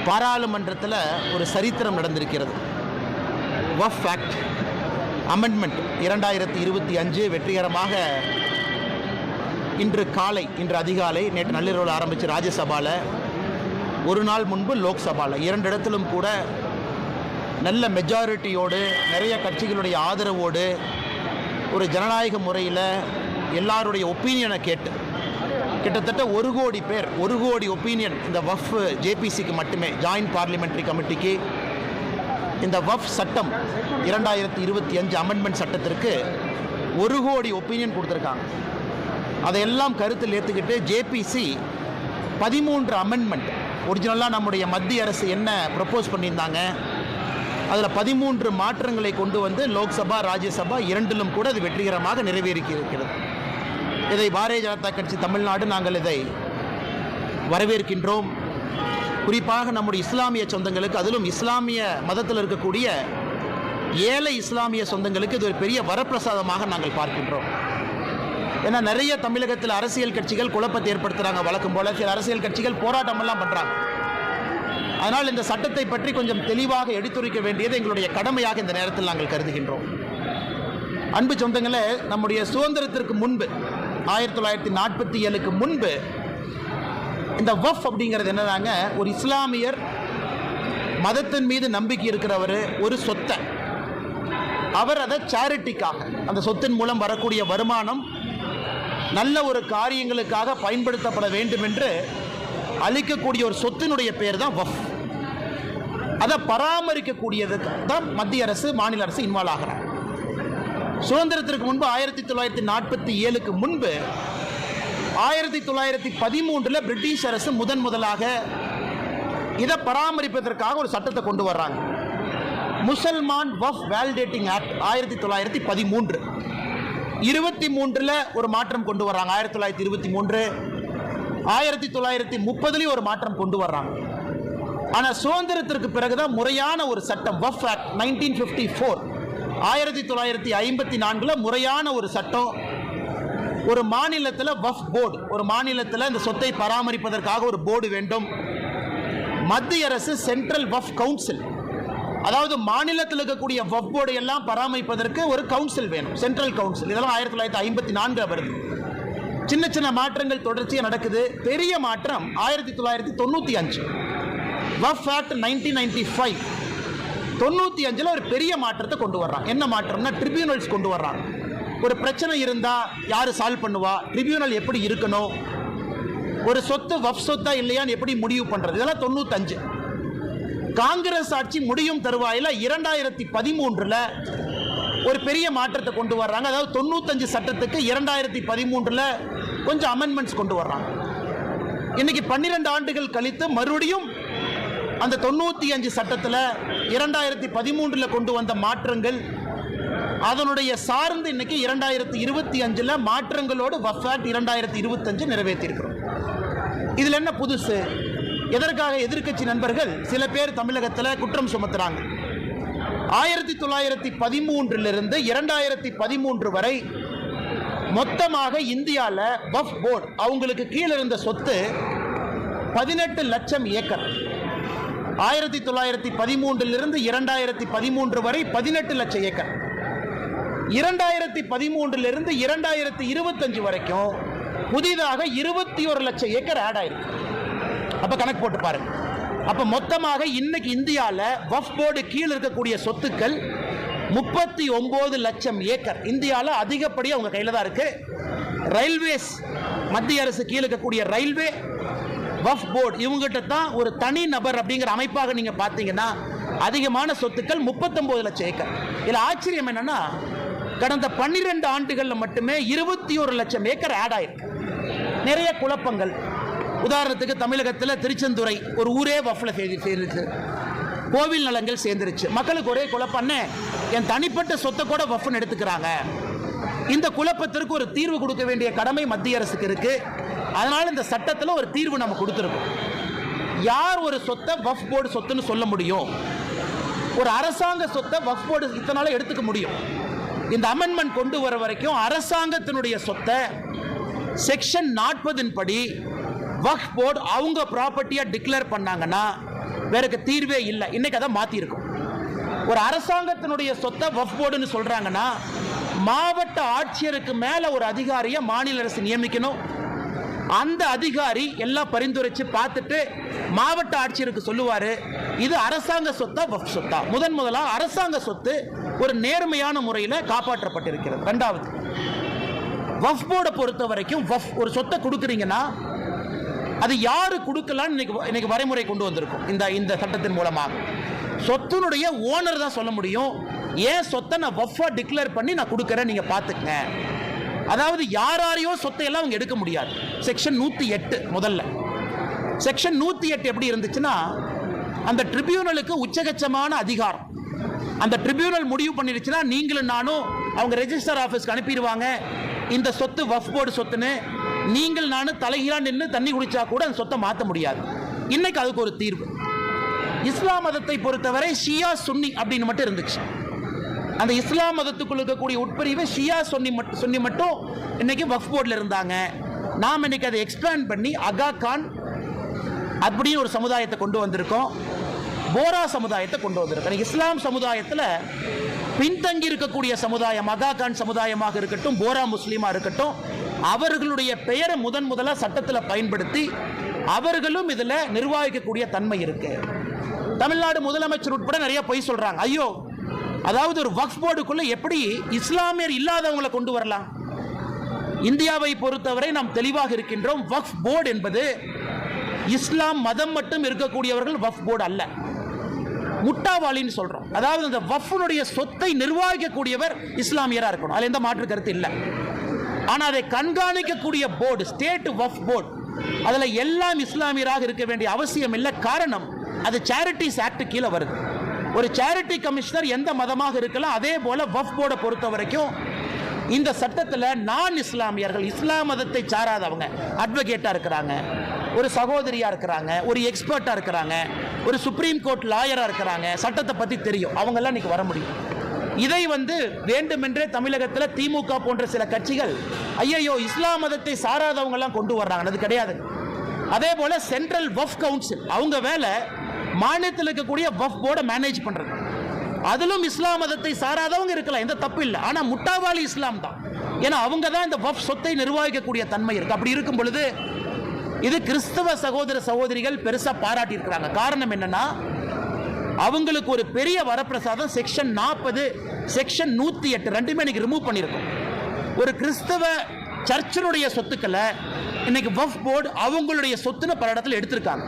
பாராளுமன்றத்தில் ஒரு சரித்திரம் நடந்திருக்கிறது. வக்ஃப் ஆக்ட் அமெண்ட்மெண்ட் 2025 வெற்றிகரமாக இன்று அதிகாலை நேற்று நள்ளிரவில் ஆரம்பித்து ராஜ்யசபாவில், ஒரு நாள் முன்பு லோக்சபாவில், 2 இடத்திலும் கூட நல்ல மெஜாரிட்டியோடு, நிறைய கட்சிகளுடைய ஆதரவோடு, ஒரு ஜனநாயக முறையில் எல்லாருடைய ஒப்பீனியனை கேட்டு கிட்டத்தட்ட 1 கோடி பேர், 1 கோடி ஒப்பீனியன் இந்த வக்ஃப் ஜேபிசிக்கு மட்டுமே, ஜாயின்ட் பார்லிமெண்ட்ரி கமிட்டிக்கு இந்த வக்ஃப் சட்டம் 2025 அமெண்ட்மெண்ட் சட்டத்திற்கு 1 கோடி ஒப்பீனியன் கொடுத்துருக்காங்க. அதையெல்லாம் கருத்தில் ஏற்றுக்கிட்டு ஜேபிசி 13 அமெண்ட்மெண்ட், ஒரிஜினலாக நம்முடைய மத்திய அரசு என்ன ப்ரப்போஸ் பண்ணியிருந்தாங்க அதில் 13 மாற்றங்களை கொண்டு வந்து லோக்சபா ராஜ்யசபா 2லும் கூட அது வெற்றிகரமாக நிறைவேறியிருக்கிறது. இதை பாரதிய ஜனதா கட்சி தமிழ்நாடு நாங்கள் இதை வரவேற்கின்றோம். குறிப்பாக நம்முடைய இஸ்லாமிய சொந்தங்களுக்கு, அதிலும் இஸ்லாமிய மதத்தில் இருக்கக்கூடிய ஏழை இஸ்லாமிய சொந்தங்களுக்கு இது ஒரு பெரிய வரப்பிரசாதமாக நாங்கள் பார்க்கின்றோம். ஏன்னா நிறைய தமிழகத்தில் அரசியல் கட்சிகள் குழப்பத்தை ஏற்படுத்துகிறாங்க. வழக்கம் போல சில அரசியல் கட்சிகள் போராட்டமெல்லாம் பண்ணுறாங்க. அதனால் இந்த சட்டத்தை பற்றி கொஞ்சம் தெளிவாக எடுத்துரைக்க வேண்டியது எங்களுடைய கடமையாக இந்த நேரத்தில் நாங்கள் கருதுகின்றோம். அன்பு சொந்தங்களே, நம்முடைய சுதந்திரத்திற்கு முன்பு 1947க்கு முன்பு இந்த வக்ஃப் அப்படிங்கிறது என்னதாங்க, ஒரு இஸ்லாமியர் மதத்தின் மீது நம்பிக்கை இருக்கிறவர் ஒரு சொத்தை அவர் அதை சேரிட்டிக்காக, அந்த சொத்தின் மூலம் வரக்கூடிய வருமானம் நல்ல ஒரு காரியங்களுக்காக பயன்படுத்தப்பட வேண்டும் என்று அளிக்கக்கூடிய ஒரு சொத்தினுடைய பேர் தான் வக்ஃப். அதை பராமரிக்கக்கூடியதுக்கு தான் மத்திய அரசு, மாநில அரசு இன்வால்வ் ஆகிறாங்க. சுதந்திரத்திற்கு முன்பு 1947க்கு முன்பு 1913 பிரிட்டிஷ் அரசு முதலாக இதை பராமரிப்பதற்காக ஒரு சட்டத்தை கொண்டு வர்றாங்க. முசல்மான் வக்ஃப் வேலிடேட்டிங் ஆக்ட் 1913. 23 ஒரு மாற்றம் கொண்டு வர்றாங்க. 1923, 1930 ஒரு மாற்றம் கொண்டு வர்றாங்க. ஆனால் சுதந்திரத்திற்கு பிறகுதான் முறையான ஒரு சட்டம் வக்ஃப் ஆக்ட் 1954, 1954 முறையான ஒரு சட்டம். ஒரு மாநிலத்தில் வக்ஃப் போர்டு, ஒரு மாநிலத்தில் இந்த சொத்தை பராமரிப்பதற்காக ஒரு போர்டு வேண்டும். மத்திய அரசு சென்ட்ரல் வக்ஃப் கவுன்சில், அதாவது மாநிலத்தில் இருக்கக்கூடிய வக்ஃப் போர்டு எல்லாம் பராமரிப்பதற்கு ஒரு கவுன்சில் வேணும், சென்ட்ரல் கவுன்சில். இதெல்லாம் 1954 வருது. சின்ன சின்ன மாற்றங்கள் தொடர்ச்சியாக நடக்குது. பெரிய மாற்றம் 1995 வக்ஃப் ஆக்ட் 1995. 95 ஒரு பெரிய மாற்றத்தை கொண்டு வர்றாங்க. என்ன மாற்றம்னா ட்ரிபியூனல்ஸ் கொண்டு வர்றாங்க. ஒரு பிரச்சனை இருந்தால் யார் சால்வ் பண்ணுவா, ட்ரிபியூனல் எப்படி இருக்கணும், ஒரு சொத்து வக்ஃப் சொத்தா இல்லையான்னு எப்படி முடிவு பண்ணுறது, இதெல்லாம் 95. காங்கிரஸ் ஆட்சி முடியும் தருவாயில் 2013 ஒரு பெரிய மாற்றத்தை கொண்டு வர்றாங்க. அதாவது 95 சட்டத்துக்கு 2013 கொஞ்சம் அமெண்ட்மெண்ட்ஸ் கொண்டு வர்றாங்க. இன்னைக்கு 12 ஆண்டுகள் கழித்து மறுபடியும் அந்த 95 சட்டத்தில் 2013 கொண்டு வந்த மாற்றங்கள், அதனுடைய சார்ந்து இன்னைக்கு 2025 மாற்றங்களோடு வக்ஃப் ஆக்ட் 2025 நிறைவேற்றியிருக்கிறோம். இதில் என்ன புதுசு? எதற்காக எதிர்க்கட்சி நண்பர்கள் சில பேர் தமிழகத்தில் குற்றம் சுமத்துறாங்க. 1913 2013 வரை மொத்தமாக இந்தியாவில் வக்ஃப் போர்டு அவங்களுக்கு கீழே இருந்த சொத்து 18 லட்சம் ஏக்கர். 1913 2013 வரை 18 லட்சம் ஏக்கர். 2013 2025 வரைக்கும் புதிதாக 21 லட்சம் ஏக்கர் ஆட் ஆயிருக்கு. அப்ப கணக்கு போட்டு பாருங்க. அப்ப மொத்தமாக இன்னைக்கு இந்தியாவில் வக்ஃப் போர்டு கீழே இருக்கக்கூடிய சொத்துக்கள் 39 லட்சம் ஏக்கர். இந்தியாவில் அதிகப்படியாக அவங்க கையில் தான் இருக்கு. ரயில்வேஸ், மத்திய அரசு கீழே இருக்கக்கூடிய ரயில்வே, வக்ஃப் போர்டு இவங்ககிட்ட தான் ஒரு தனி நபர் அப்படிங்கிற அமைப்பாக நீங்க பார்த்தீங்கன்னா அதிகமான சொத்துக்கள் 39 லட்சம் ஏக்கர். இதுல ஆச்சரியம் என்னன்னா கடந்த 12 ஆண்டுகள்ல மட்டுமே 21 லட்சம் ஏக்கர் ஆட் ஆயிருக்கு. நிறைய குழப்பங்கள். உதாரணத்துக்கு தமிழகத்தில் திருச்செந்துறை ஒரு ஊரே வக்ஃப்ல சேர்ந்துருச்சு, கோவில் நலங்கள் சேர்ந்துருச்சு. மக்களுக்கு ஒரே குழப்பம், என் தனிப்பட்ட சொத்தை கூட வக்ஃப்னு எடுத்துக்கிறாங்க. இந்த குழப்பத்திற்கு ஒரு தீர்வு கொடுக்க வேண்டிய கடமை மத்திய அரசுக்கு இருக்கு. அதனால இந்த சட்டத்தில் ஒரு தீர்வு நம்ம கொடுத்துருக்கோம். யார் ஒரு சொத்தை வக்ஃப் போர்டு சொத்துன்னு சொல்ல முடியும்? ஒரு அரசாங்க சொத்தை வக்ஃப் போர்டு இத்தனால எடுத்துக்க முடியும். இந்த அமெண்ட்மெண்ட் கொண்டு வர வரைக்கும் அரசாங்கத்தினுடைய சொத்தை செக்ஷன் 40 படி வக்ஃப் போர்டு அவங்க ப்ராப்பர்ட்டியா டிக்ளேர் பண்ணாங்கன்னா வேறக்கு தீர்வே இல்லை. இன்னைக்கு அதை மாற்றிருக்கோம். ஒரு அரசாங்கத்தினுடைய சொத்தை வக்ஃப் போர்டுன்னு சொல்கிறாங்கன்னா, மாவட்ட ஆட்சியருக்கு மேலே ஒரு அதிகாரியை மாநில அரசு நியமிக்கணும். அந்த அதிகாரி எல்லாம் பரிந்துரைச்சு பார்த்துட்டு மாவட்ட ஆட்சியருக்கு சொல்லுவார், இது அரசாங்க சொத்தா வக்ஃப் சொத்தா. முதலாக அரசாங்க சொத்து ஒரு நேர்மையான முறையில் காப்பாற்றப்பட்டிருக்கிறது. ரெண்டாவது, வக்ஃப் போர்டை பொறுத்த வரைக்கும் ஒரு சொத்தை கொடுக்குறீங்கன்னா அது யாரு கொடுக்கலான்னு இன்னைக்கு வரைமுறை கொண்டு வந்திருக்கும். இந்த சட்டத்தின் மூலமாக சொத்தினுடைய ஓனர் தான் சொல்ல முடியும், ஏன் சொத்தை நான் வக்ஃபா டிக்ளேர் பண்ணி நான் கொடுக்குறேன், நீங்க பார்த்துக்கங்க. அதாவது யாரையோ சொத்தை எல்லாம் அவங்க எடுக்க முடியாது. செக்ஷன் 108 முதல்ல செக்ஷன் 108 எப்படி இருந்துச்சுன்னா, அந்த ட்ரிபியூனலுக்கு உச்சகட்சமான அதிகாரம். அந்த ட்ரிபியூனல் முடிவு பண்ணிருச்சுன்னா நீங்களும் நானும் அவங்க ரெஜிஸ்டர் ஆஃபீஸ்க்கு அனுப்பிடுவாங்க, இந்த சொத்து வக்ஃப் போர்டு சொத்துன்னு. நீங்கள் நானும் தலைகீழா நின்று தண்ணி குடிச்சா கூட அந்த சொத்தை மாற்ற முடியாது. இன்னைக்கு அதுக்கு ஒரு தீர்வு. இஸ்லாம் மதத்தை பொறுத்தவரை ஷியா சுன்னி அப்படின்னு மட்டும் இருந்துச்சு. அந்த இஸ்லாம் மதத்துக்குள் இருக்கக்கூடிய உட்பிரிவு ஷியா சுன்னி மட்டும் இன்னைக்கு வக்ஃப் போர்டில் இருந்தாங்க. நாம் இன்னைக்கு அதை எக்ஸ்பேண்ட் பண்ணி அகா கான் அப்படின்னு ஒரு சமுதாயத்தை கொண்டு வந்திருக்கோம், போரா சமுதாயத்தை கொண்டு வந்திருக்கோம். இஸ்லாம் சமுதாயத்தில் பின்தங்கி இருக்கக்கூடிய சமுதாயம் அகா கான் சமுதாயமாக இருக்கட்டும், போரா முஸ்லீமா இருக்கட்டும், அவர்களுடைய பெயரை முதலாக சட்டத்தில் பயன்படுத்தி அவர்களும் இதில் நிர்வகிக்கக்கூடிய தன்மை இருக்கு. தமிழ்நாடு முதலமைச்சர் உட்பட நிறைய பொய் சொல்றாங்க. ஐயோ, அதாவது ஒரு வக்ஃப் போர்டுக்குள்ள எப்படி இஸ்லாமியர் இல்லாதவங்களை கொண்டு வரலாம்? இந்தியாவை பொறுத்தவரை நாம் தெளிவாக இருக்கின்றோம். வக்ஃப் போர்டு என்பது இஸ்லாம் மதம் மட்டும் இருக்கக்கூடியவர்கள் வக்ஃப் போர்டு அல்ல. முட்டாவாளின்னு சொல்றோம். அதாவது அந்த வக்ஃபுடைய சொத்தை நிர்வகிக்கக்கூடியவர் இஸ்லாமியரா இருக்கணும், அதுல எந்த மாற்று கருத்து இல்லை. ஆனா அதை கண்காணிக்கக்கூடிய போர்டு ஸ்டேட் வக்ஃப் போர்டு, அதுல எல்லாம் இஸ்லாமியராக இருக்க வேண்டிய அவசியம் இல்லை. காரணம், அது சேரிட்டிஸ் ஆக்ட் கீழே வருது. ஒரு சேரிட்டி கமிஷனர் எந்த மதமாக இருக்கலாம். அதே போல வக்ஃப் போர்டை பொறுத்த வரைக்கும் இந்த சட்டத்தில் நான் இஸ்லாமியர்கள், இஸ்லாம் மதத்தை சாராதவங்க அட்வொகேட்டா இருக்கிறாங்க, ஒரு சகோதரியா இருக்கிறாங்க, ஒரு எக்ஸ்பர்ட்டா இருக்கிறாங்க, ஒரு சுப்ரீம் கோர்ட் லாயரா இருக்கிறாங்க, சட்டத்தை பத்தி தெரியும், அவங்க எல்லாம் இன்னைக்கு வர முடியும். இதை வேண்டுமென்றே தமிழகத்தில் திமுக போன்ற சில கட்சிகள் ஐயோ இஸ்லாம் மதத்தை சாராதவங்க எல்லாம் கொண்டு வர்றாங்க, அது கிடையாது. அதே போல சென்ட்ரல் வக்ஃப் கவுன்சில், அவங்க வேலை மாநிலத்தில் இருக்கக்கூடிய வக்ஃப் போர்டை மேனேஜ் பண்றது. அதிலும் இஸ்லாம் மதத்தை சாராதவங்க இருக்கலாம், எந்த தப்பு இல்லை. ஆனா முட்டாவாளி இஸ்லாம் தான், ஏன்னா அவங்க தான் இந்த வக்ஃப் சொத்தை நிர்வகிக்கக்கூடிய தன்மை இருக்கு. அப்படி இருக்கும் பொழுது இது கிறிஸ்தவ சகோதர சகோதரிகள் பெருசா பாராட்டி இருக்கிறாங்க. காரணம் என்னன்னா, அவங்களுக்கு ஒரு பெரிய வரப்பிரசாதம் செக்ஷன் 40 செக்ஷன் 108 ரெண்டுமே இன்னைக்கு ரிமூவ் பண்ணியிருக்கோம். ஒரு கிறிஸ்தவ சர்ச்சினுடைய சொத்துக்களை இன்னைக்கு வக்ஃப் போர்டு அவங்களுடைய சொத்துன்னு பல இடத்துல எடுத்திருக்காங்க.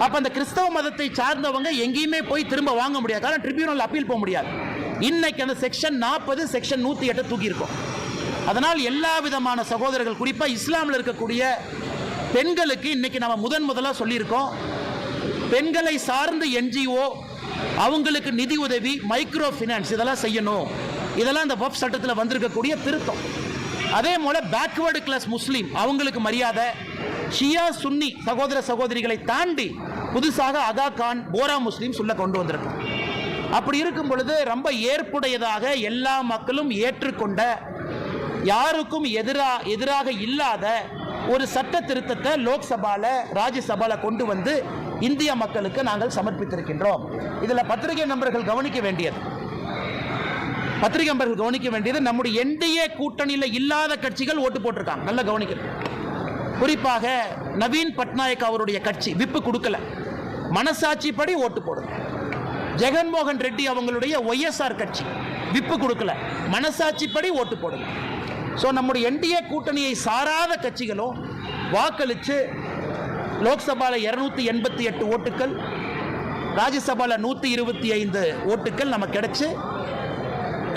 அப்ப அந்த கிறிஸ்தவ மதத்தை சார்ந்தவங்க எங்கேயுமே போய் திரும்ப வாங்க முடியாது, காரணம் ட்ரிபியூனல் அப்பீல் போக முடியாது. இன்னைக்கு அந்த செக்ஷன் 40 செக்ஷன் 108 தூக்கி இருக்கும். அதனால் எல்லா விதமான சகோதரர்கள், குறிப்பா இஸ்லாமில் இருக்கக்கூடிய பெண்களுக்கு இன்னைக்கு நம்ம முதலாக சொல்லியிருக்கோம், பெண்களை சார்ந்த என்ஜிஓ அவங்களுக்கு நிதி உதவி, மைக்ரோ ஃபினான்ஸ் இதெல்லாம் செய்யணும். இதெல்லாம் இந்த வக்ஃப் சட்டத்தில் வந்திருக்கக்கூடிய திருத்தம். அதே போல பேக்வேர்டு கிளாஸ் முஸ்லீம் அவங்களுக்கு மரியாதை, ஷியா சுன்னி சகோதர சகோதரிகளை தாண்டி புதுசாக அகா கான் போரா முஸ்லீம் சொல்ல கொண்டு வந்திருக்கோம். அப்படி இருக்கும் பொழுது ரொம்ப ஏற்புடையதாக எல்லா மக்களும் ஏற்றுக்கொண்ட, யாருக்கும் எதிராக இல்லாத ஒரு சட்ட திருத்தத்தை லோக்சபால ராஜ்யசபால கொண்டு வந்து இந்திய மக்களுக்கு நாங்கள் சமர்ப்பித்திருக்கின்றோம். இதில் பத்திரிகை நண்பர்கள் கவனிக்க வேண்டியது நம்முடைய என்டிஏ கூட்டணியில் இல்லாத கட்சிகள் ஓட்டு போட்டிருக்காங்க. நல்லா கவனிக்கணும். குறிப்பாக நவீன் பட்நாயக் அவருடைய கட்சி விப்பு கொடுக்கல, மனசாட்சிப்படி ஓட்டு போடுங்க. ஜெகன்மோகன் ரெட்டி அவங்களுடைய ஒய்எஸ்ஆர் கட்சி விப்பு கொடுக்கல, மனசாட்சிப்படி ஓட்டு போடுங்க. ஸோ நம்முடைய என்டிஏ கூட்டணியை சாராத கட்சிகளும் வாக்களித்து லோக்சபாவில் 288 ஓட்டுக்கள், ராஜ்யசபாவில் 125 ஓட்டுக்கள் நமக்கு கிடைச்சு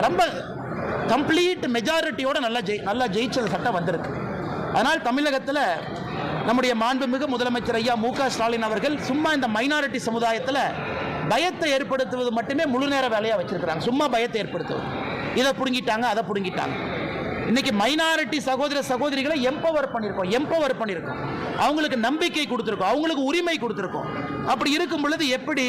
ரொம்ப கம்ப்ளீட் மெஜாரிட்டியோட நல்லா ஜெயிச்ச சட்டம் வந்திருக்கு. அதனால் தமிழகத்தில் நம்முடைய மாண்புமிகு முதலமைச்சர் ஐயா மு.க. ஸ்டாலின் அவர்கள் சும்மா இந்த மைனாரிட்டி சமுதாயத்தில் பயத்தை ஏற்படுத்துவது மட்டுமே முழு நேர வேலையாக வச்சிருக்கிறாங்க. சும்மா பயத்தை ஏற்படுத்துவது, இதை பிடுங்கிட்டாங்க அதை பிடுங்கிட்டாங்க. இன்னைக்கு மைனாரிட்டி சகோதர சகோதரிகளை எம்பவர் பண்ணியிருக்கோம், அவங்களுக்கு நம்பிக்கை கொடுத்துருக்கோம், அவங்களுக்கு உரிமை கொடுத்துருக்கோம். அப்படி இருக்கும் பொழுது எப்படி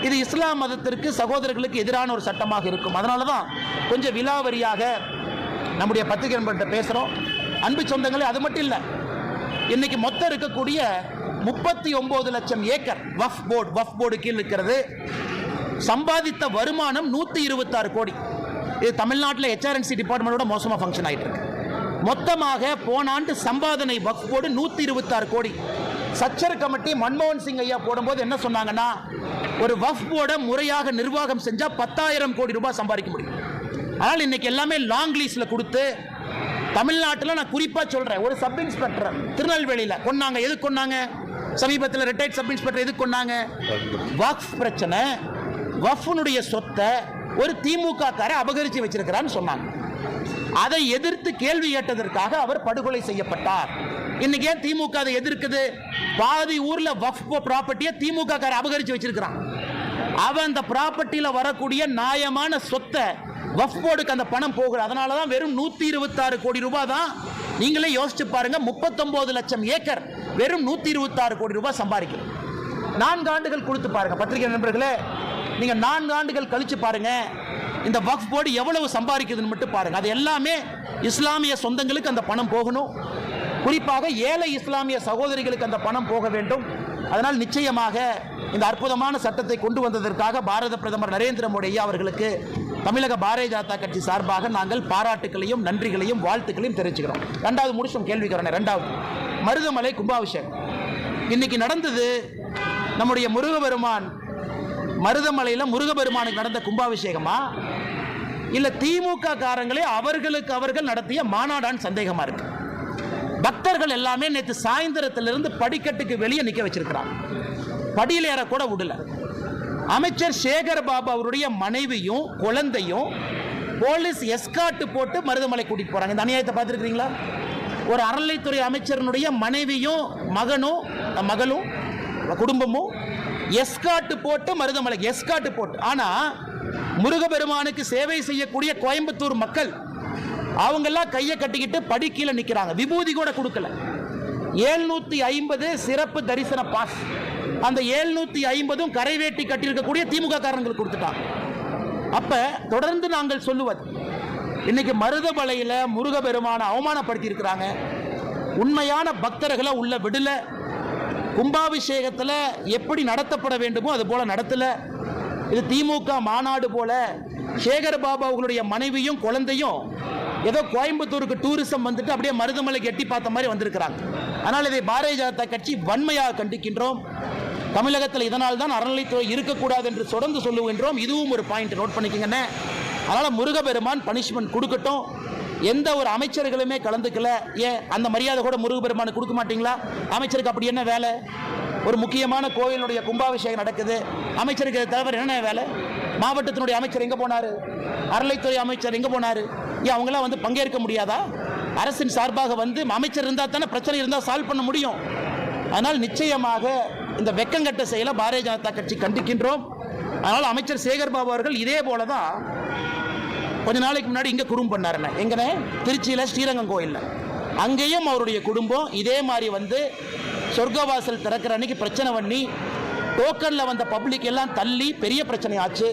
இது இஸ்லாம் மதத்திற்கு சகோதரர்களுக்கு எதிரான ஒரு சட்டமாக இருக்கும்? அதனால தான் கொஞ்சம் விலாவரியாக நம்முடைய பத்திரிகை நண்பர்கிட்ட பேசுகிறோம். அன்பு சொந்தங்களே, அது மட்டும் இல்லை, இன்னைக்கு மொத்தம் இருக்கக்கூடிய 39 லட்சம் ஏக்கர் வஃப் போர்டு கீழ் இருக்கிறது. சம்பாதித்த வருமானம் 126 கோடி. இது தமிழ்நாட்டில் HRNC டிபார்ட்மெண்டோட மோசமாக ஃபங்க்ஷன் ஆகிட்டு இருக்கு. மொத்தமாக போன ஆண்டு சம்பாதனை வக்ஃப் போர்டு 126 கோடி. சச்சர் கமிட்டி மன்மோகன் சிங் ஐயா போடும்போது என்ன சொன்னாங்கன்னா, ஒரு வக்ஃப் போர்டை முறையாக நிர்வாகம் செஞ்சால் 10,000 கோடி ரூபாய் சம்பாதிக்க முடியும். ஆனால் இன்னைக்கு எல்லாமே லாங் லீஸில் கொடுத்து, தமிழ்நாட்டில் நான் குறிப்பாக சொல்கிறேன், ஒரு சப் இன்ஸ்பெக்டர் திருநெல்வேலியில் கொன்னாங்க. எதுக்கு கொன்னாங்க? சமீபத்தில் ரிட்டையர்ட் சப் இன்ஸ்பெக்டர் எதுக்கு கொன்னாங்க? வக்ஃப் பிரச்சனை, வக்ஃபுனுடைய சொத்தை ஒரு திமுக காரை அபகரித்து வச்சிருக்கிறான்னு சொன்னாங்க. அதை எதிர்த்து கேள்வி கேட்டதற்காக அவர் படுகொலை செய்யப்பட்டார். இன்னைக்கு ஏன் திமுக அதை எதிர்க்குது? பாதி ஊர்ல வக்ஃப் ப்ராப்பர்ட்டியை திமுக காரை அபகரித்து வச்சிருக்கிறான். அவன் அந்த ப்ராப்பர்ட்டியில் வரக்கூடிய நியாயமான சொத்தை வக்ஃப் போர்டுக்கு அந்த பணம் போகுது. அதனால தான் வெறும் 126 கோடி ரூபாய் தான். நீங்களே யோசிச்சு பாருங்க, 39 லட்சம் ஏக்கர் வெறும் 126 கோடி ரூபாய் சம்பாதிக்கும். 4 ஆண்டுகள் கொடுத்து பாருங்க பத்திரிகை நண்பர்களே, நீங்க 4 ஆண்டுகள் கழிச்சு பாருங்க இந்த வக்ஃப் போர்டு எவ்வளவு சம்பாதிக்குதுன்னு மட்டும் பாருங்க. அது எல்லாமே இஸ்லாமிய சொந்தங்களுக்கு அந்த பணம் போகணும். குறிப்பாக ஏழை இஸ்லாமிய சகோதரிகளுக்கு அந்த பணம் போக வேண்டும். அதனால் நிச்சயமாக இந்த அற்புதமான சட்டத்தை கொண்டு வந்ததற்காக பாரத பிரதமர் நரேந்திர மோடி ஐயா அவர்களுக்கு தமிழக பாரதிய ஜனதா கட்சி சார்பாக நாங்கள் பாராட்டுகளையும் நன்றிகளையும் வாழ்த்துக்களையும் தெரிவிச்சுக்கிறோம். 2வது முடிச்சோம் கேள்விக்கிறோம். 2வது மருதமலை கும்பாபிஷேகம் இன்னைக்கு நடந்தது. நம்முடைய முருகபெருமான் மருதமலையில் முருகபெருமானுக்கு நடந்த கும்பாபிஷேகமா இல்ல திமுக காரங்களே அவர்கள் நடத்திய மாநாடான்னு சந்தேகமா இருக்கு. பக்தர்கள் எல்லாமே நேற்று சாயந்தரத்திலிருந்து படிக்கட்டுக்கு வெளியே நிக்க வச்சிருக்கிறாங்க. படியில் ஏற கூட விடல. அமைச்சர் சேகர் பாபு அவருடைய மனைவியும் குழந்தையும் போலீஸ் எஸ்கார்ட் போட்டு மருதமலை கூட்டிட்டு போறாங்க. இந்த அநியாயத்தை பார்த்துருக்கீங்களா? ஒரு அறநிலைத்துறை அமைச்சரனுடைய மனைவியும் மகளும் குடும்பமும் எஸ்கார்ட் போட்டு மருதமலை எஸ்கார்ட் போட்டு. ஆனா முருகபெருமானுக்கு சேவை செய்யக்கூடிய கோயம்புத்தூர் மக்கள் அவங்கெல்லாம் கையை கட்டிக்கிட்டு படி கீழே நிற்கிறாங்க. விபூதி கூட கொடுக்கல. 750 சிறப்பு தரிசன பாஸ். அந்த 750 கரைவேட்டி கட்டியிருக்கக்கூடிய திமுக காரங்களுக்கு கொடுத்துட்டாங்க. அப்ப தொடர்ந்து நாங்கள் சொல்லுவது, இன்னைக்கு மருதமலையில் முருகபெருமானை அவமானப்படுத்தி இருக்கிறாங்க. உண்மையான பக்தர்களை உள்ள விடல. கும்பாபிஷேகத்தில் எப்படி நடத்தப்பட வேண்டுமோ அது போல நடத்தல. இது திமுக மாநாடு போல. சேகர் பாபு அவர்களுடைய மனைவியும் குழந்தையும் ஏதோ கோயம்புத்தூருக்கு டூரிசம் வந்துட்டு அப்படியே மருதமலைக்கு எட்டி பார்த்த மாதிரி வந்திருக்கிறாங்க. ஆனால் இதை பாரதிய ஜனதா கட்சி வன்மையாக கண்டிக்கின்றோம். தமிழகத்தில் இதனால் தான் அறநிலைத்துறை இருக்கக்கூடாது என்று தொடர்ந்து சொல்லுகின்றோம். இதுவும் ஒரு பாயிண்ட் நோட் பண்ணிக்கங்க. அதனால் முருகபெருமான் பனிஷ்மெண்ட் கொடுக்கட்டும். எந்த ஒரு அமைச்சர்களுமே கலந்துக்கல. ஏன் அந்த மரியாதை கூட முருகபெருமானுக்கு கொடுக்க மாட்டீங்களா? அமைச்சருக்கு அப்படி என்ன வேலை? ஒரு முக்கியமான கோயிலுடைய கும்பாபிஷேகம் நடக்குது, அமைச்சருக்கு தவிர என்ன வேலை? மாவட்டத்தினுடைய அமைச்சர் எங்கே போனார்? அறநிலைத்துறை அமைச்சர் எங்கே போனார்? ஏன் அவங்களாம் வந்து பங்கேற்க முடியாதா? அரசின் சார்பாக வந்து அமைச்சர் இருந்தால் தானே பிரச்சனை இருந்தால் சால்வ் பண்ண முடியும். அதனால் நிச்சயமாக இந்த வெக்கங்கட்ட செயலை பாரதிய ஜனதா கட்சி கண்டிக்கின்றோம். அதனால் அமைச்சர் சேகர் பாபு அவர்கள் இதே போல தான் கொஞ்ச நாளைக்கு முன்னாடி இங்கே குறும் பண்ணாருண்ணே. எங்கண்ணே? திருச்சியில் ஸ்ரீரங்கம் கோயிலில். அங்கேயும் அவருடைய குடும்பம் இதே மாதிரி வந்து சொர்க்கவாசல் திறக்கிற அன்னைக்கு பிரச்சனை பண்ணி டோக்கனில் வந்த பப்ளிக் எல்லாம் தள்ளி பெரிய பிரச்சனை ஆச்சு.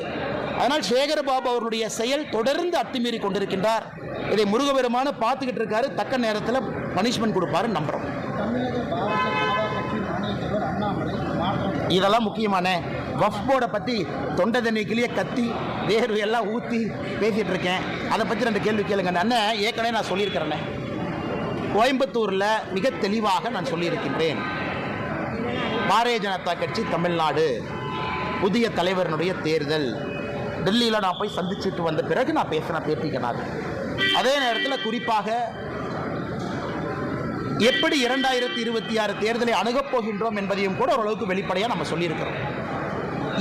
அதனால் சேகர் பாபு அவருடைய செயல் தொடர்ந்து அத்துமீறி கொண்டிருக்கின்றார். இதை முருகபெருமான பார்த்துக்கிட்டு இருக்காரு. தக்க நேரத்தில் பனிஷ்மெண்ட் கொடுப்பாருன்னு நம்புறோம். இதெல்லாம் முக்கியமான வக்ஃப் போர்டை பற்றி தொண்டை தண்ணிக்கிலேயே கத்தி வேர்வை எல்லாம் ஊற்றி பேசிகிட்டு இருக்கேன். அதை பற்றி 2 கேள்வி கேளுங்க. அண்ணன் ஏற்கனவே நான் சொல்லியிருக்கிறேன்னே, கோயம்புத்தூரில் மிக தெளிவாக நான் சொல்லியிருக்கின்றேன். பாரதிய ஜனதா கட்சி தமிழ்நாடு புதிய தலைவரனுடைய தேர்தல் டெல்லியில் நான் போய் சந்திச்சுட்டு வந்த பிறகு நான் பேசின பேட்டிக்கனாது. அதே நேரத்தில் குறிப்பாக எப்படி 2026 தேர்தலை அணுகப் போகின்றோம் என்பதையும் கூட ஓரளவுக்கு வெளிப்படையாக நம்ம சொல்லியிருக்கிறோம்.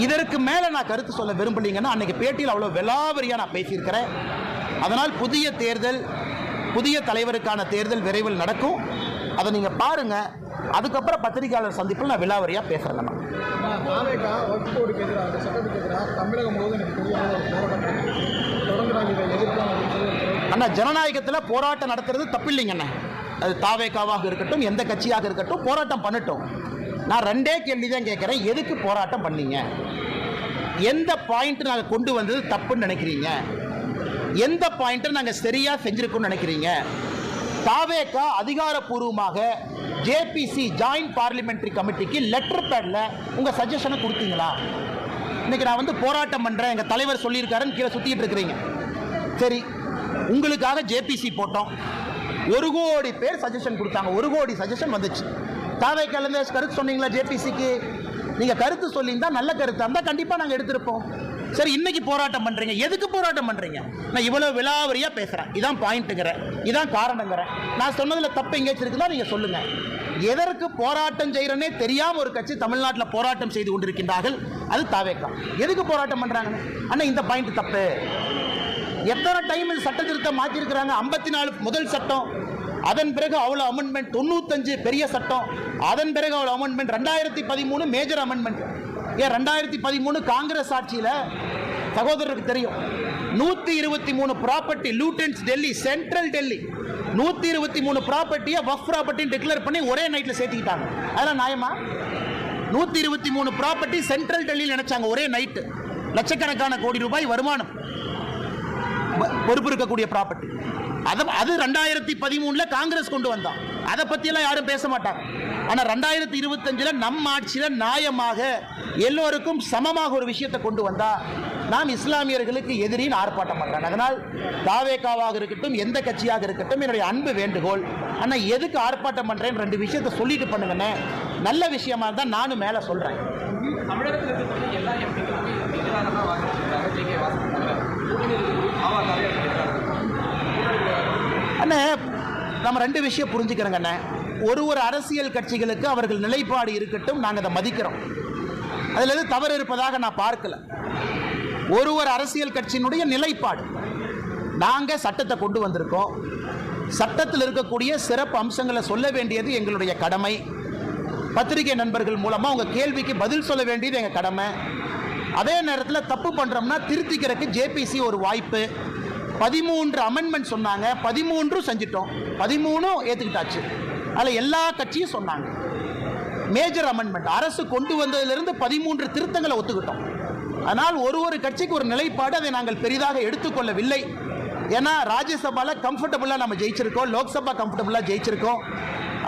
இதற்கு மேலே நான் கருத்து சொல்ல விரும்பலீங்கன்னா அன்றைக்கி பேட்டியில் அவ்வளோ விலாவரியாக நான் பேசியிருக்கிறேன். அதனால் புதிய தேர்தல், புதிய தலைவருக்கான தேர்தல் விரைவில் நடக்கும். அதை நீங்கள் பாருங்கள். அதுக்கப்புறம் பத்திரிகையாளர் சந்திப்பில் நான் விலாவரியாக பேசுகிறேன். அண்ணா, ஜனநாயகத்தில் போராட்டம் நடத்துறது தப்பு இல்லைங்கண்ணா. அது தாவேகாவாக இருக்கட்டும், எந்த கட்சியாக இருக்கட்டும், போராட்டம் பண்ணட்டும். நான் 2 கேள்வி தான் கேட்குறேன். எதுக்கு போராட்டம் பண்ணீங்க? எந்த பாயிண்ட் நாங்கள் கொண்டு வந்தது தப்புன்னு நினைக்கிறீங்க? எந்த பாயிண்ட்டை நாங்கள் சரியாக செஞ்சுருக்கோன்னு நினைக்கிறீங்க? தாவேகா அதிகாரப்பூர்வமாக ஜேபிசி ஜாயிண்ட் பார்லிமெண்டரி கமிட்டிக்கு லெட்டர் பேட்ல உங்க சஜஷனை கொடுத்தீங்களா? இன்னைக்கு நான் வந்து போராட்டம் பண்றேன், எங்க தலைவர் சொல்லியிருக்காருன்னு கீழே சுத்திட்டு இருக்கிறீங்க. சரி, உங்களுக்காக ஜேபிசி போட்டோம், 1 கோடி பேர் சஜஷன் கொடுத்தாங்க, 1 கோடி சஜஷன் வந்துச்சு. தாவேக்கால இருந்து கருத்து சொன்னீங்களா? ஜேபிசிக்கு நீங்க கருத்து சொல்லியிருந்தா, நல்ல கருத்தா இருந்தா கண்டிப்பா நாங்க எடுத்திருப்போம். சரி, இன்னைக்கு போராட்டம் பண்றீங்க, எதுக்கு போராட்டம் பண்றீங்க? நான் இவ்வளவு விலாவரியா பேசுறேன், இதான் பாயிண்ட்ங்கிறேன், இதான் காரணங்கிறேன். நான் சொன்னதுல தப்பு எங்கேயாச்சும் இருக்குதா நீங்க சொல்லுங்க. எதற்கு போராட்டம் செய்யறனே தெரியாம ஒரு கட்சி தமிழ்நாட்டில் போராட்டம் செய்து கொண்டிருக்கின்றார்கள், அது தாவேக்கா. எதுக்கு போராட்டம் பண்றாங்க? அண்ணா இந்த பாயிண்ட் தப்பு. எத்தனை டைம் சட்ட திருத்தம் மாற்றிருக்கிறாங்க? 54 முதல் சட்டம், அதன் பிறகு அவ்வளோ அமெண்ட்மெண்ட், 95 பெரிய சட்டம், அதன் பிறகு அவ்வளோ அமெண்ட்மெண்ட், 2013 மேஜர் அமெண்ட்மெண்ட். ஏன் 2013 காங்கிரஸ் ஆட்சியில் சகோதரருக்கு தெரியும், 123 ப்ராப்பர்ட்டி லூட்டன்ஸ் டெல்லி, சென்ட்ரல் டெல்லி 123 ப்ராப்பர்ட்டியை வஃப் ப்ராப்பர்ட்டின்னு டிக்ளேர் பண்ணி ஒரே நைட்டில் சேர்த்துக்கிட்டாங்க. அதெல்லாம் நியாயமா? 123 ப்ராப்பர்ட்டி சென்ட்ரல் டெல்லியில் நினைச்சாங்க ஒரே நைட்டு. லட்சக்கணக்கான கோடி ரூபாய் வருமானம் பொறுப்பு இருக்கக்கூடிய ப்ராப்பர்ட்டி. அது 2013 காங்கிரஸ் கொண்டு வந்தான். அதை பற்றியெல்லாம் யாரும் பேச மாட்டாங்க. ஆனால் 2025 நம்ம ஆட்சியில் நியாயமாக எல்லோருக்கும் சமமாக ஒரு விஷயத்தை கொண்டு வந்தா நாம் இஸ்லாமியர்களுக்கு எதிரின்னு ஆர்ப்பாட்டம் பண்றாங்க. அதனால் தாவேகாவாக இருக்கட்டும், எந்த கட்சியாக இருக்கட்டும், என்னுடைய அன்பு வேண்டுகோள், ஆனால் எதுக்கு ஆர்ப்பாட்டம் பண்றேன்னு 2 விஷயத்தை சொல்லிட்டு பண்ணுங்கன்னு. நல்ல விஷயமா தான் நானும் மேலே சொல்றேன். அண்ணே, நம்ம 2 விஷயம் புரிஞ்சுக்கிறோங்க அண்ணே. ஒரு அரசியல் கட்சிகளுக்கு அவர்கள் நிலைப்பாடு இருக்கட்டும், நாங்கள் அதை மதிக்கிறோம். அதில் எது தவறு இருப்பதாக நான் பார்க்கல. ஒரு அரசியல் கட்சியினுடைய நிலைப்பாடு, நாங்கள் சட்டத்தை கொண்டு வந்திருக்கோம், சட்டத்தில் இருக்கக்கூடிய சிறப்பு அம்சங்களை சொல்ல வேண்டியது எங்களுடைய கடமை. பத்திரிகை நண்பர்கள் மூலமாக உங்கள் கேள்விக்கு பதில் சொல்ல வேண்டியது எங்கள் கடமை. அதே நேரத்தில் தப்பு பண்ணுறோம்னா திருத்திக்கிறதுக்கு ஜேபிசி ஒரு வாய்ப்பு. 13 அமெண்ட்மெண்ட் சொன்னாங்க, 13 செஞ்சிட்டோம், 13 ஏற்றுக்கிட்டாச்சு. அதில் எல்லா கட்சியும் சொன்னாங்க. மேஜர் அமெண்ட்மெண்ட் அரசு கொண்டு வந்ததிலிருந்து 13 திருத்தங்களை ஒத்துக்கிட்டோம். ஆனால் ஒரு கட்சிக்கு ஒரு நிலைப்பாடு, அதை நாங்கள் பெரிதாக எடுத்துக்கொள்ளவில்லை. ஏன்னா ராஜ்யசபாவில் கம்ஃபர்டபுளாக நம்ம ஜெயிச்சிருக்கோம், லோக்சபா கம்ஃபர்டபுளாக ஜெயிச்சிருக்கோம்.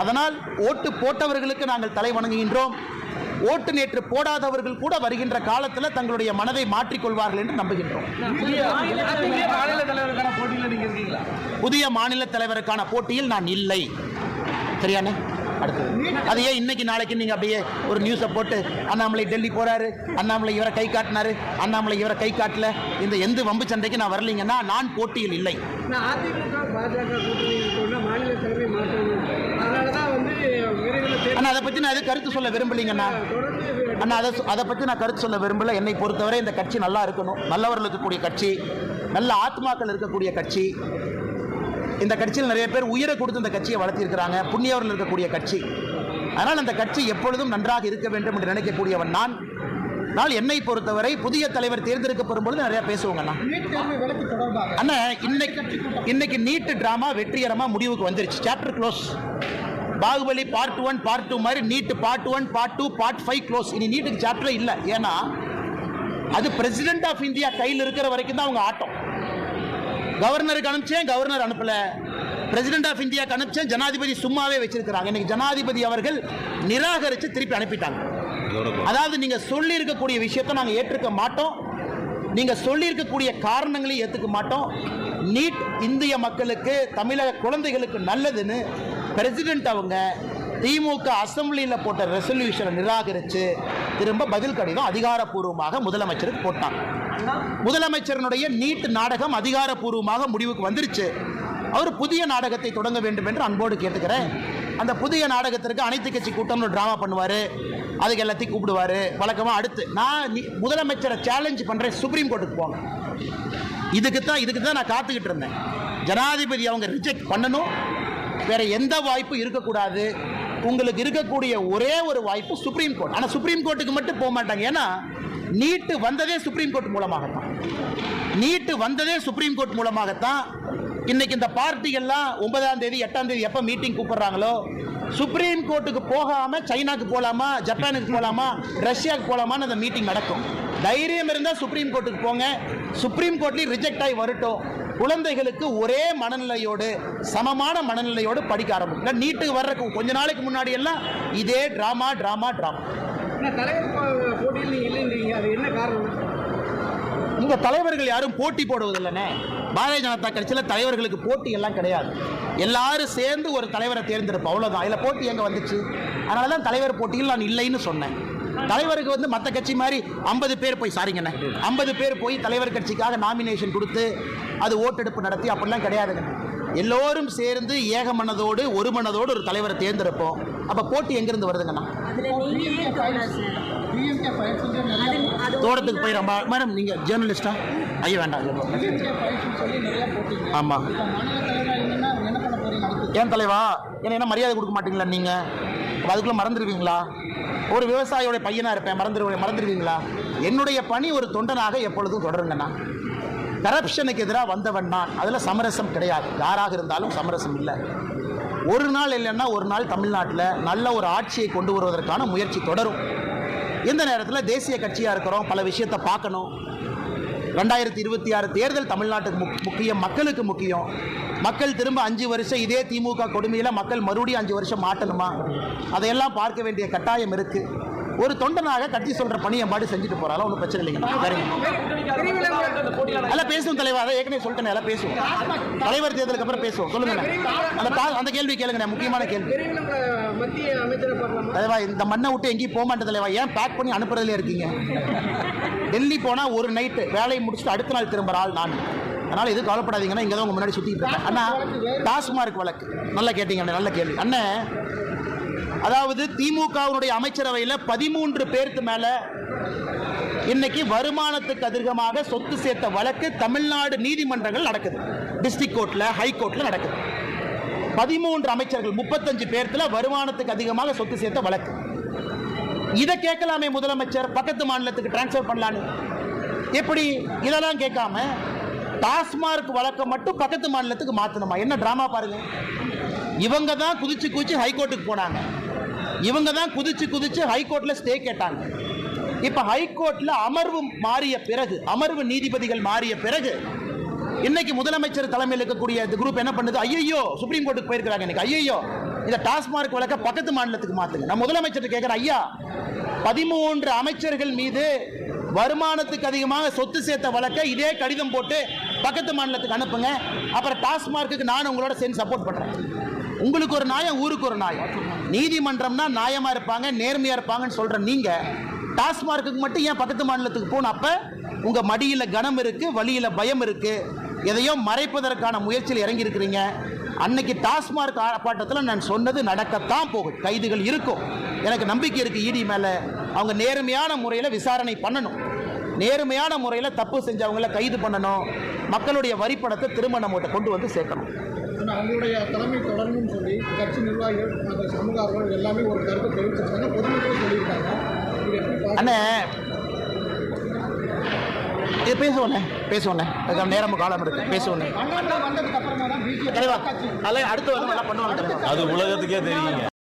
அதனால் ஓட்டு போட்டவர்களுக்கு நாங்கள் தலை வணங்குகின்றோம். ஓட்டு நேற்று போடாதவர்கள் கூட வருகின்ற காலத்தில் தங்களுடைய மனதை மாற்றிக்கொள்வார்கள் என்று நம்புகின்றோம். புதிய மாநில தலைவருக்கான போட்டியில் நான் இல்லை. சரியானே? அடுத்தது அது ஏன் இன்னைக்கு நாளைக்கு நீங்க அப்படியே ஒரு நியூஸை போட்டு அண்ணாமலை டெல்லி போறாரு, அண்ணாமலை இவரை கை காட்டினாரு, அண்ணாமலை இவரை கை காட்டல, இந்த எந்த வம்பு சண்டைக்கு நான் வரலீங்கன்னா நான் போட்டியில் இல்லை. அதை பற்றி நான் எது கருத்து சொல்ல விரும்பலீங்கண்ணா. அண்ணா அதை பற்றி நான் கருத்து சொல்ல விரும்பல. என்னை பொறுத்தவரை இந்த கட்சி நல்லா இருக்கணும், நல்லவர்கள் இருக்கக்கூடிய கட்சி, நல்ல ஆத்மாக்கள் இருக்கக்கூடிய கட்சி. இந்த கட்சியில் நிறைய பேர் உயிரை கொடுத்து இந்த கட்சியை வளர்த்திருக்கிறாங்க, புண்ணியவர்கள் இருக்கக்கூடிய கட்சி. அதனால் அந்த கட்சி எப்பொழுதும் நன்றாக இருக்க வேண்டும் என்று நினைக்கக்கூடியவன் நான். ஆனால் என்னை பொறுத்தவரை புதிய தலைவர் தேர்ந்தெடுக்கப்படும் பொழுது நிறைய பேசுவாங்கண்ணா. அண்ணா இன்னைக்கு நீட் டிராமா வெற்றிகரமா முடிவுக்கு வந்துருச்சு. Chapter close. Baahubali part 1 part 2 மாதிரி NEET part 1 part 2 part 5 close. இனி நீட்டுக்கு சாப்டரே இல்லை. ஏன்னா அது பிரசிடென்ட் ஆஃப் இந்தியா கையில் இருக்கிற வரைக்கும் தான் அவங்க ஆட்டம். கவர்னருக்கு அனுப்பிச்சேன், கவர்னர் அனுப்பல. பிரசிடென்ட் ஆஃப் இந்தியாவுக்கு அனுப்பிச்சேன், ஜனாதிபதி சும்மாவே வச்சிருக்கிறாங்க. இன்னைக்கு ஜனாதிபதி அவர்கள் நிராகரித்து திருப்பி அனுப்பிட்டாங்க. அதாவது நீங்க சொல்லி இருக்கக்கூடிய விஷயத்தை நாங்கள் ஏற்றுக்க மாட்டோம், நீங்க சொல்லி இருக்கக்கூடிய காரணங்களையும் ஏற்றுக்க மாட்டோம். நீட் இந்திய மக்களுக்கு, தமிழக குழந்தைகளுக்கு நல்லதுன்னு பிரசிடென்ட் அவங்க திமுக அசம்பிளியில் போட்ட ரெசல்யூஷனை நிராகரித்து திரும்ப பதில் கடிதம் அதிகாரப்பூர்வமாக முதலமைச்சருக்கு போட்டாங்க. முதலமைச்சரனுடைய நீட் நாடகம் அதிகாரப்பூர்வமாக முடிவுக்கு வந்துருச்சு. அவர் புதிய நாடகத்தை தொடங்க வேண்டும் என்று அன்போடு கேட்டுக்கிறேன். அந்த புதிய நாடகத்திற்கு அனைத்து கட்சி கூட்டம்னு ட்ராமா பண்ணுவார், அதுக்கு எல்லாத்தையும் கூப்பிடுவார் வழக்கமாக. அடுத்து நான் முதலமைச்சரை சேலஞ்ச் பண்ணுறேன், சுப்ரீம் கோர்ட்டுக்கு போங்க. இதுக்கு தான் நான் காத்துக்கிட்டு இருந்தேன். ஜனாதிபதி அவங்க ரிஜெக்ட் பண்ணணும், வேற எந்த வாய்ப்பு இருக்கக்கூடாது. உங்களுக்கு இருக்கக்கூடிய ஒரே ஒரு வாய்ப்பு சுப்ரீம் கோர்ட். ஆனால் சுப்ரீம் கோர்ட்டுக்கு மட்டும் போக மாட்டாங்க. ஏன்னா நீட்டு வந்ததே சுப்ரீம் கோர்ட் மூலமாகத்தான். நீட்டு வந்ததே சுப்ரீம் கோர்ட் மூலமாகத்தான். இன்னைக்கு இந்த பார்ட்டிகள்லாம் 9ஆம் தேதி 8ஆம் தேதி எப்போ மீட்டிங் கூப்பிடுறாங்களோ, சுப்ரீம் கோர்ட்டுக்கு போகாம சைனாக்கு போகலாமா, ஜப்பானுக்கு போகலாமா, ரஷ்யாவுக்கு போகலாமான்னு அந்த மீட்டிங் நடக்கும். தைரியம் இருந்தால் சுப்ரீம் கோர்ட்டுக்கு போங்க. சுப்ரீம் கோர்ட்லேயும் ரிஜெக்ட் ஆகி வரட்டும். குழந்தைகளுக்கு ஒரே மனநிலையோடு சமமான மனநிலையோடு படிக்க ஆரம்பிக்கும். நீட்டுக்கு வர்றதுக்கு கொஞ்ச நாளைக்கு முன்னாடி எல்லாம் இதே டிராமா டிராமா டிராமா. இந்த தலைவர்கள் யாரும் போட்டி போடுவதில்லைனே. பாரதிய ஜனதா கட்சியில் தலைவர்களுக்கு போட்டி எல்லாம் கிடையாது. எல்லாரும் சேர்ந்து ஒரு தலைவரை தேர்ந்தெடுப்போம், அவ்வளோதான். இதில் போட்டி எங்கே வந்துச்சு? அதனால தான் தலைவர் போட்டியில் நான் இல்லைன்னு சொன்னேன். தலைவருக்கு வந்து மற்ற கட்சி மாதிரி 50 பேர் போய் 50 பேர் போய் தலைவர் கட்சிக்காக நாமினேஷன் கொடுத்து அது ஓட்டெடுப்பு நடத்தி அப்படிலாம் கிடையாதுங்க. எல்லோரும் சேர்ந்து ஏக மனதோடு ஒரு மனதோடு ஒரு தலைவரை தேர்ந்தெடுப்போம். அப்போ போட்டி எங்கிருந்து வருதுங்கண்ணா? தோட்டத்துக்கு போய் ரொம்ப மேடம் நீங்கள் ஜேர்னலிஸ்டா? ஐயோ வேண்டாம். ஆமாம். ஏன் தலைவா என்ன மரியாதை கொடுக்க மாட்டீங்களா நீங்கள்? அதுக்குள்ளே மறந்துடுவீங்களா? ஒரு விவசாயியோட பையனாக இருப்பேன், மறந்துடுவீங்களா? என்னுடைய பணி ஒரு தொண்டனாக எப்பொழுதும் தொடருங்கண்ணா. கரப்ஷனுக்கு எதிராக வந்தவன் நான். அதில் சமரசம் கிடையாது. யாராக இருந்தாலும் சமரசம் இல்லை. ஒரு நாள் இல்லைன்னா ஒரு நாள் தமிழ்நாட்டில் நல்ல ஒரு ஆட்சியை கொண்டு வருவதற்கான முயற்சி தொடரும். இந்த நேரத்தில் தேசிய கட்சியாக இருக்கிறோம், பல விஷயத்தை பார்க்கணும். 2026 தேர்தல் தமிழ்நாட்டுக்கு முக்கியம், மக்களுக்கு முக்கியம். மக்கள் திரும்ப 5 வருஷம் இதே திமுக கொடுமையில் மக்கள் மறுபடியும் 5 வருஷம் மாட்டணுமா? அதையெல்லாம் பார்க்க வேண்டிய கட்டாயம் இருக்குது. ஒரு தொண்டனாக கட்சி சொல்கிற பணியை பாடி செஞ்சுட்டு போகிறாலும் ஒன்றும் பிரச்சனை இல்லைங்க. எல்லாம் பேசுவோம் தலைவா. அதை ஏற்கனவே சொல்லிட்டேன், எல்லாம் பேசுவோம். தலைவர் தேர்தலுக்கு அப்புறம் பேசுவோம். சொல்லுங்க. அந்த கேள்வி கேளுங்க, முக்கியமான கேள்வி. தலைவா இந்த மண்ணை விட்டு எங்கேயும் போக மாட்டேன் தலைவா. ஏன் பேக் பண்ணி அனுப்புறதுல இருக்கீங்க? டெல்லி போனால் ஒரு நைட்டு வேலையை முடிச்சுட்டு அடுத்த நாள் திரும்புகிற ஆள் நான். அதனால் எதுவும் கவலைப்படாதீங்கன்னா இங்கே தான் உங்கள் முன்னாடி சுற்றிட்டு இருக்கேன். அண்ணா டாஸ்மார்க் வழக்கு நல்லா கேட்டீங்க, நல்ல கேள்வி அண்ணன். அதாவது திமுகவுடைய அமைச்சரவையில் 13 பேருக்கு மேலே இன்னைக்கு வருமானத்துக்கு அதிகமாக சொத்து சேர்த்த வழக்கு தமிழ்நாடு நீதிமன்றங்கள் நடக்குது. டிஸ்ட்ரிக்ட் கோர்ட்டில், ஹைகோர்ட்டில் நடக்குது. 13 அமைச்சர்கள் 35 பேர்த்துல வருமானத்துக்கு அதிகமாக சொத்து சேர்த்த வழக்கு. இதை கேட்கலாமே முதலமைச்சர், பக்கத்து மாநிலத்துக்கு டிரான்ஸ்ஃபர் பண்ணலான்னு. எப்படி இதெல்லாம் கேட்காம டாஸ்மார்க் வழக்கை மட்டும் பக்கத்து மாநிலத்துக்கு மாற்றணுமா? என்ன டிராமா பாருங்க. இவங்க தான் குதிச்சு ஹைகோர்ட்டுக்கு போனாங்க. இவங்க தான் குதிச்சு ஹைகோர்ட்டில் ஸ்டே கேட்டாங்க. இப்போ ஹைகோர்ட்டில் அமர்வு மாறிய பிறகு, அமர்வு நீதிபதிகள் மாறிய பிறகு இன்னைக்கு முதலமைச்சர் தலைமையில் இருக்கக்கூடிய இந்த குரூப் என்ன பண்ணுது? ஐயோ சுப்ரீம் கோர்ட்டுக்கு போயிருக்கிறாங்க. இன்னைக்கு ஐயோ இந்த டாஸ்மார்க் வழக்க பக்கத்து மாநிலத்துக்கு மாற்றுங்க. நான் முதலமைச்சர் கேட்குறேன், ஐயா 13 அமைச்சர்கள் மீது வருமானத்துக்கு அதிகமாக சொத்து சேர்த்த வழக்கை இதே கடிதம் போட்டு பக்கத்து மாநிலத்துக்கு அனுப்புங்க. அப்புறம் டாஸ்மார்க்கு நான் உங்களோட சேர்ந்து சப்போர்ட் பண்ணுறேன். உங்களுக்கு ஒரு நியாயம், ஊருக்கு ஒரு நியாயம். நீதிமன்றம்னா நியாயமாக இருப்பாங்க, நேர்மையாக இருப்பாங்கன்னு சொல்கிற நீங்கள் டாஸ்மார்க்கு மட்டும் ஏன் பக்கத்து மாநிலத்துக்கு போகணும்? அப்போ உங்கள் மடியில் கனம் இருக்குது, வழியில் பயம் இருக்குது. எதையோ மறைப்பதற்கான முயற்சியில் இறங்கி இருக்கிறீங்க. அன்னைக்கு டாஸ்மார்க் ஆர்ப்பாட்டத்தில் நான் சொன்னது நடக்கத்தான் போகுது. கைதுகள் இருக்கும். எனக்கு நம்பிக்கை இருக்குது இடி மேலே. அவங்க நேர்மையான முறையில் விசாரணை பண்ணணும். நேர்மையான முறையில் தப்பு செஞ்சவங்கள கைது பண்ணணும். மக்களுடைய வரிப்பணத்தை திரும்ப நம்மகிட்ட கொண்டு வந்து சேர்க்கணும். அவங்களுடைய தலைமை தொடரணும்னு சொல்லி கட்சி நிர்வாகிகள், சமூக ஆர்வலர்கள் எல்லாமே ஒரு கருத்து தெரிவிச்சிருக்காங்க, பொதுமக்கள் சொல்லியிருக்காங்க. அண்ணே இது பேசுவோண்ணே அதுக்கான நேரம் காலம் இருக்கு. பேசுவோண்ணே வந்ததுக்கு அப்புறமா தான் தலைவா அதெல்லாம் அடுத்து வந்து நல்லா பண்ணுவாங்க. அது உலகத்துக்கே தெரியுங்க.